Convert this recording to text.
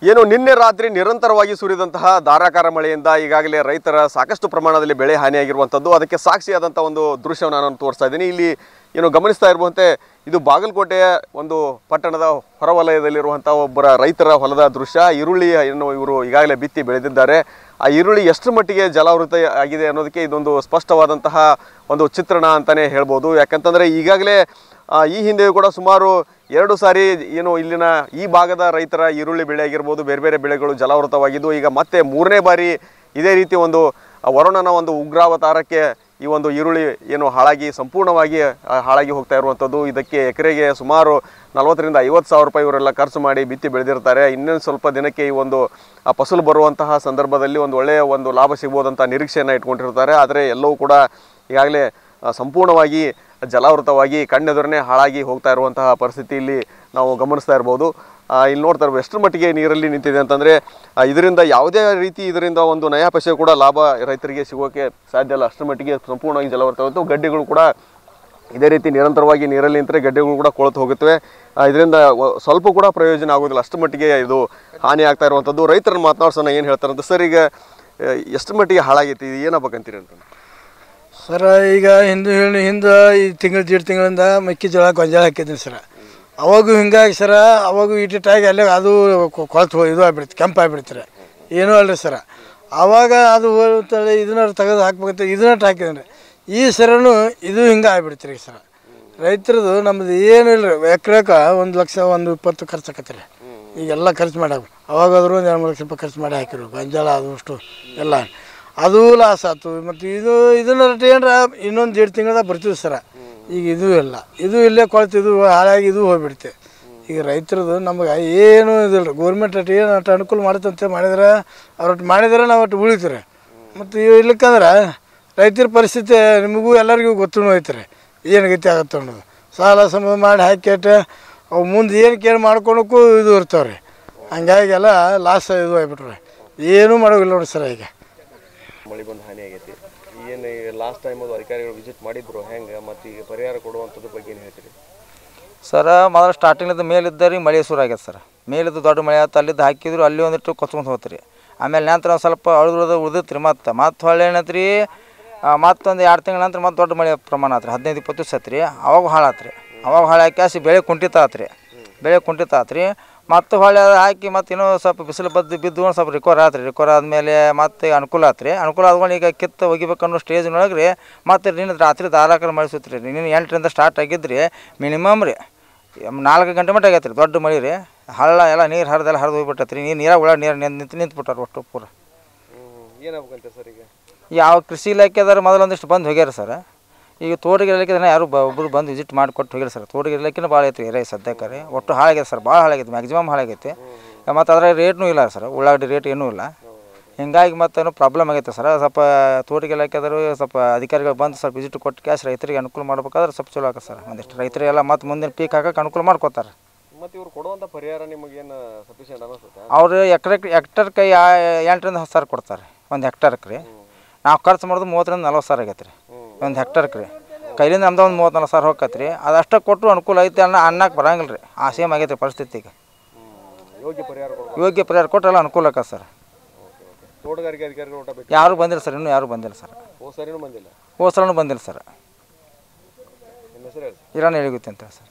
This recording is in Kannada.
ಏನು ನಿನ್ನೆ ರಾತ್ರಿ ನಿರಂತರವಾಗಿ ಸುರಿದಂತಹ ಧಾರಾಕಾರ ಮಳೆಯಿಂದ ಈಗಾಗಲೇ ರೈತರ ಸಾಕಷ್ಟು ಪ್ರಮಾಣದಲ್ಲಿ ಬೆಳೆ ಹಾನಿಯಾಗಿರುವಂಥದ್ದು ಅದಕ್ಕೆ ಸಾಕ್ಷಿಯಾದಂಥ ಒಂದು ದೃಶ್ಯವನ್ನು ನಾನು ತೋರಿಸ್ತಾ ಇದ್ದೀನಿ. ಇಲ್ಲಿ ಏನು ಗಮನಿಸ್ತಾ ಇರುವಂತೆ ಇದು ಬಾಗಲಕೋಟೆಯ ಒಂದು ಪಟ್ಟಣದ ಹೊರವಲಯದಲ್ಲಿರುವಂಥ ಒಬ್ಬರ ರೈತರ ಹೊಲದ ದೃಶ್ಯ. ಈರುಳ್ಳಿ ಏನು ಇವರು ಈಗಾಗಲೇ ಬಿತ್ತಿ ಬೆಳೆದಿದ್ದಾರೆ. ಆ ಈರುಳ್ಳಿ ಎಷ್ಟು ಮಟ್ಟಿಗೆ ಜಲಾವೃತ ಆಗಿದೆ ಅನ್ನೋದಕ್ಕೆ ಇದೊಂದು ಸ್ಪಷ್ಟವಾದಂತಹ ಒಂದು ಚಿತ್ರಣ ಅಂತಲೇ ಹೇಳ್ಬೋದು. ಯಾಕಂತಂದರೆ ಈಗಾಗಲೇ ಈ ಹಿಂದೆಯೂ ಕೂಡ ಸುಮಾರು 2 ಸಾರಿ ಏನು ಇಲ್ಲಿನ ಈ ಭಾಗದ ರೈತರ ಈರುಳ್ಳಿ ಬೆಳೆ ಆಗಿರ್ಬೋದು, ಬೇರೆ ಬೇರೆ ಬೆಳೆಗಳು ಜಲಾವೃತವಾಗಿದ್ದು, ಈಗ ಮತ್ತೆ 3ನೇ ಬಾರಿ ಇದೇ ರೀತಿ ಒಂದು ವರುಣನ ಒಂದು ಉಗ್ರಾವತಾರಕ್ಕೆ ಈ ಒಂದು ಈರುಳ್ಳಿ ಏನು ಸಂಪೂರ್ಣವಾಗಿ ಹಾಳಾಗಿ ಹೋಗ್ತಾ ಇರುವಂಥದ್ದು. ಇದಕ್ಕೆ ಎಕರೆಗೆ ಸುಮಾರು 40,000 ರಿಂದ 50,000 ರೂಪಾಯಿ ಇವರೆಲ್ಲ ಖರ್ಚು ಮಾಡಿ ಬಿತ್ತಿ ಬೆಳೆದಿರ್ತಾರೆ. ಇನ್ನೊಂದು ಸ್ವಲ್ಪ ದಿನಕ್ಕೆ ಈ ಒಂದು ಫಸಲು ಬರುವಂತಹ ಸಂದರ್ಭದಲ್ಲಿ ಒಂದು ಒಳ್ಳೆಯ ಒಂದು ಲಾಭ ಸಿಗ್ಬೋದಂಥ ನಿರೀಕ್ಷೆಯನ್ನು ಇಟ್ಕೊಂಡಿರ್ತಾರೆ. ಆದರೆ ಎಲ್ಲವೂ ಕೂಡ ಈಗಾಗಲೇ ಸಂಪೂರ್ಣವಾಗಿ ಜಲಾವೃತವಾಗಿ ಕಣ್ಣೆದುರನೇ ಹಾಳಾಗಿ ಹೋಗ್ತಾ ಇರುವಂತಹ ಪರಿಸ್ಥಿತಿ ಇಲ್ಲಿ ನಾವು ಗಮನಿಸ್ತಾ ಇರ್ಬೋದು. ಇಲ್ಲಿ ನೋಡ್ತಾ ಇರ್ಬೋದು ಎಷ್ಟರ ಮಟ್ಟಿಗೆ ನೀರಲ್ಲಿ ನಿಂತಿದೆ ಅಂತಂದರೆ ಇದರಿಂದ ಯಾವುದೇ ರೀತಿ ಇದರಿಂದ ಒಂದು ನಯಾ ಪೈಸೆ ಕೂಡ ಲಾಭ ರೈತರಿಗೆ ಸಿಗೋಕ್ಕೆ ಸಾಧ್ಯ ಇಲ್ಲ. ಅಷ್ಟರ ಮಟ್ಟಿಗೆ ಸಂಪೂರ್ಣವಾಗಿ ಜಲಾವೃತವಾಗುತ್ತೆ. ಗಡ್ಡೆಗಳು ಕೂಡ ಇದೇ ರೀತಿ ನಿರಂತರವಾಗಿ ನೀರಲ್ಲಿ ನಿಂತರೆ ಗಡ್ಡೆಗಳು ಕೂಡ ಕೊಳೆತು ಹೋಗುತ್ತವೆ. ಇದರಿಂದ ಸ್ವಲ್ಪ ಕೂಡ ಪ್ರಯೋಜನ ಆಗೋದಿಲ್ಲ. ಅಷ್ಟರ ಮಟ್ಟಿಗೆ ಇದು ಹಾನಿ ಆಗ್ತಾ ಇರುವಂಥದ್ದು. ರೈತರನ್ನು ಮಾತನಾಡ್ಸೋಣ ಏನು ಹೇಳ್ತಾರಂತ. ಸರ್, ಈಗ ಎಷ್ಟು ಮಟ್ಟಿಗೆ ಹಾಳಾಗೈತಿ, ಇದು ಏನಾಗಬೇಕಂತೀರಿ ಅಂತ? ಸರ, ಈಗ ಹಿಂದೆ ಈ ತಿಂಗಳಿಂದ ಮೆಕ್ಕೆಜೋಳ ಗೊಂಜಾಳ ಹಾಕಿದ್ದೀನಿ ಸರ. ಅವಾಗೂ ಹಿಂಗಾಗಿ ಸರ, ಅವಾಗೂ ಇಟ್ಟಿಟ್ಟಾಗಿ ಅಲ್ಲೇ ಅದು ಕೊಳತು ಇದು ಆಗ್ಬಿಡ್ತು, ಕೆಂಪು ಆಗಿಬಿಡ್ತಾರೆ, ಏನೂ ಅಲ್ರಿ ಸರ. ಆವಾಗ ಅದು ಹೋಗ್ತಾಳೆ ಇದನ್ನ ತೆಗೆದು ಹಾಕ್ಬೇಕಂತ ಇದನ್ನ ಹಾಕಿದ್ದೀನಿ. ಈ ಸರನು ಇದು ಹಿಂಗೆ ಆಗಿಬಿಡ್ತೀರಿ ಸರ. ರೈತರದು ನಮ್ಮದು ಏನೂ ಇಲ್ಲ ರೀ. ಎಕರೆಗೆ 1,20,000 ಖರ್ಚು ಆಕತ್ತೀರಿ. ಈಗೆಲ್ಲ ಖರ್ಚು ಮಾಡಾಕ ಅವಾಗಾದರೂ ಒಂದು 2-3 ಲಕ್ಷ ರೂಪಾಯಿ ಖರ್ಚು ಮಾಡಿ ಹಾಕಿರು ಗೊಂಜಾಳ ಅದು ಅಷ್ಟು ಎಲ್ಲ. ಅದು ಲಾಸ್ ಆಯ್ತು. ಮತ್ತು ಇದನ್ನ ಏನರ ಇನ್ನೊಂದು 1.5 ತಿಂಗಳದಾಗ ಬರ್ತೀವಿ ಸರ. ಈಗ ಇದು ಇಲ್ಲ, ಇದು ಇಲ್ಲೇ ಕೊಳ್ತಿದ್ದು ಹಾಳಾಗಿ ಇದು ಹೋಗ್ಬಿಡ್ತೆ. ಈಗ ರೈತರದು ನಮಗೆ ಏನೂ ಇದಿಲ್ಲ ರೀ. ಗೋರ್ಮೆಂಟ್ ಏನು ಅನುಕೂಲ ಮಾಡುತ್ತಂತೆ ಮಾಡಿದ್ರೆ ನಾವು ಉಳಿತೀರಿ. ಮತ್ತು ಇಲ್ಲಕ್ಕಂದ್ರೆ ರೈತರ ಪರಿಸ್ಥಿತಿ ನಿಮಗೂ ಎಲ್ಲರಿಗೂ ಗೊತ್ತೂ ಐತ್ರಿ ಏನು ಗತಿ ಆಗತ್ತೆ ಅನ್ನೋದು. ಸಾಲ ಸಮ ಮಾಡಿ ಹಾಕಿಟ್ಟು ಅವು ಮುಂದೆ ಏನು ಮಾಡ್ಕೊಳಕ್ಕೂ ಇದು ಇರ್ತಾವೆ ರೀ. ಹಂಗಾಗಿ ಎಲ್ಲ ಲಾಸ್ ಇದು ಆಗಿಬಿಟ್ರಿ. ಏನೂ ಮಾಡೋಗಿಲ್ಲ ನೋಡಿ ಸರ. ಈಗ ಮಳೆ ಬಂದು ಹಾನಿ ಆಗೈತಿ. ಏನು ಲಾಸ್ಟ್ ಟೈಮ್ ಅದು ಅಧಿಕಾರಿಗಳು ವಿಸಿಟ್ ಮಾಡಿದ್ರು ಹೆಂಗೆ, ಮತ್ತು ಈಗ ಪರಿಹಾರ ಕೊಡುವಂಥದ್ದು ಬಗ್ಗೆ ಏನು ಹೇಳ್ತೀರಿ? ಸರ, ಮೊದಲು ಸ್ಟಾರ್ಟಿಂಗ್ಲಿದ್ದು ಮೇಲಿದ್ದ ಮಳೆ ಶುರು ಆಗ್ಯದ ಸರ್. ಮೇಲಿದ್ದು ದೊಡ್ಡ ಮಳೆ ಆಯ್ತು, ಅಲ್ಲಿದ್ದು ಹಾಕಿದ್ರು, ಅಲ್ಲಿ ಒಂದಿಟ್ಟು ಕೊಚ್ಕೊಂಡು ಹೋಗ್ತೀರಿ. ಆಮೇಲೆ ನಂತರ ಸ್ವಲ್ಪ ಉಳಿದಿತ್ತು ರೀ. ಮತ್ತು ಹೊಳ್ಳಿ ಏನತ್ರಿ, ಮತ್ತೊಂದು 2 ತಿಂಗಳ ನಂತರ ಮತ್ತೆ ದೊಡ್ಡ ಮಳೆ ಪ್ರಮಾಣ ಆತ್ರಿ. 15-20 ದಿವಸ ಆತ್ರಿ. ಅವಾಗ ಹಾಳಾತ್ರಿ. ಅವಾಗ ಹಾಳಾಕಿ ಬೆಳೆ ಕುಂಠಿತ ಆತ್ರಿ. ಮತ್ತು ಹೊಳ್ಳಿ ಅದು ಹಾಕಿ ಮತ್ತು ಇನ್ನೂ ಸ್ವಲ್ಪ ಬಿಸಿಲು ಬಿದ್ದು ಒಂದು ಸ್ವಲ್ಪ ರಿಕವರ್ ಆದಮೇಲೆ ಮತ್ತೆ ಅನುಕೂಲ ಆದ್ಕೊಂಡು ಈಗ ಕಿತ್ತು ಒಗಿಬೇಕನ್ನೋ ಸ್ಟೇಜ್ನೊಳಗೆ ರೀ. ಮತ್ತು ನಿನ್ನ ರಾತ್ರಿ ಧಾರಾಕಾರ ಮಳೆ ಸುತ್ರಿ. ನಿನ್ನ 8ರಿಂದ ಸ್ಟಾರ್ಟ್ ಆಗಿದ್ರಿ. ಮಿನಿಮಮ್ ರೀ 4 ಗಂಟೆ ಮಟ್ಟ ಆಗೈತೆ ರೀ. ದೊಡ್ಡ ಮಳೆ ರೀ. ಹಳ್ಳ ಎಲ್ಲ ನೀರು ಹರಿದು ಹೋಗ್ಬಿಟ್ಟೈತೆ ರೀ. ನೀರಾಗ ನೀರು ನಿಂತ್ಬಿಟ್ಟಾರೆ ಅಷ್ಟು ಪೂರ. ಏನಾಗಬೇಕಂತೆ ಸರ್? ಈಗ ಯಾವ ಕೃಷಿ ಇಲಾಖೆದಾರು ಮೊದಲೊಂದಿಷ್ಟು ಬಂದು ಹೋಗ್ಯಾರ ಸರ್. ಈಗ ತೋಟಗಾರಿಕೆ ಇಲಾಖೆ ಯಾರು ಒಬ್ಬರು ಬಂದು ವಿಸಿಟ್ ಮಾಡಿಕೊಟ್ಟು ಹೋಗಿರಿ ಸರ್. ತೋಟಗಾರಿಕೆ ಇಲಾಖೆನೂ ಭಾಳ ಐತ್ರಿ ರೈ ಸದ್ಯಕ್ಕೆ ರೀ. ಒಟ್ಟು ಹಾಳಾಗೈತೆ ಸರ್, ಭಾಳ ಹಾಳಾಗೈತೆ, ಮ್ಯಾಕ್ಸಿಮಮ್ ಹಾಳಾಗೈತೆ. ಮತ್ತು ಅದ್ರ ರೇಟ್ನೂ ಇಲ್ಲ ಸರ್, ಉಳ್ಳಾಗಡ್ಡಿ ರೇಟ್ ಏನೂ ಇಲ್ಲ. ಹಿಂಗಾಗಿ ಮತ್ತೇನು ಪ್ರಾಬ್ಲಮ್ ಆಗೈತೆ ಸರ್. ಸ್ವಲ್ಪ ತೋಟಗಾರಿಕೆ ಇಲಾಖೆದಾರು ಸ್ವಲ್ಪ ಅಧಿಕಾರಿಗಳು ಬಂದು ಸ್ವಲ್ಪ ವಿಸಿಟ್ ಕೊಟ್ಟು ರೈತರಿಗೆ ಅನುಕೂಲ ಮಾಡ್ಬೇಕಾದ್ರೆ ಸ್ವಲ್ಪ ಚಲೋ ಆಗತ್ತೆ ಸರ್. ಒಂದಿಷ್ಟು ರೈತರಿಗೆಲ್ಲ ಮತ್ತು ಮುಂದಿನ ಪೀಕ್ ಹಾಕಕ್ಕೆ ಅನುಕೂಲ ಮಾಡ್ಕೊತಾರೆ. ಮತ್ತು ಇವ್ರು ಕೊಡುವಂಥ ಪರಿಹಾರ ನಿಮಗೇನು ಸಫಿಷಿಯೆಂಟ್ ಅನ್ನಿಸುತ್ತೆ? ಅವರು ಹೆಕ್ಟರ್ಗೆ 8ರಿಂದ 10 ಸಾವಿರ ಕೊಡ್ತಾರೆ ಒಂದು ಹೆಕ್ಟರ್ಗೆ ರೀ. ನಾವು ಖರ್ಚು ಮಾಡೋದು 30ರಿಂದ 40 ಸಾವಿರ ಆಗೈತೆ ರೀ ಒಂದು ಹೆಕ್ಟರ್ಗೆ ರೀ. ಕೈಲಿಂದ ನಮ್ದು ಒಂದು 30-40 ಸಾವಿರ ಹೋಗತ್ತೆ ರೀ. ಅದಷ್ಟು ಕೊಟ್ಟು ಅನುಕೂಲ ಐತೆ ಅನ್ನಕ್ಕೆ ಬರಂಗಿಲ್ಲ ರೀ. ಆ ಸೇಮ್ ಆಗೈತೆ ಪರಿಸ್ಥಿತಿಗೆ. ಯೋಗ್ಯ ಪರಿಹಾರ ಕೊಟ್ಟರೆಲ್ಲ ಅನುಕೂಲ ಆಕತ್ತೆ ಸರ್. ತೋಟಗಾರಿಕೆ ಅಧಿಕಾರಿಗಳು ಯಾರು ಬಂದಿಲ್ಲ ಸರ್, ಇನ್ನೂ ಯಾರು ಬಂದಿಲ್ಲ ಸರ್. ಹೋದ ಸರಿನೂ ಬಂದಿಲ್ಲ ಸರ್. ನಿಮ್ಮ ಹೆಸರು ಇರಾನ್ ಹೇಳಿಗುತ್ತೆ ಅಂತ ಸರ್.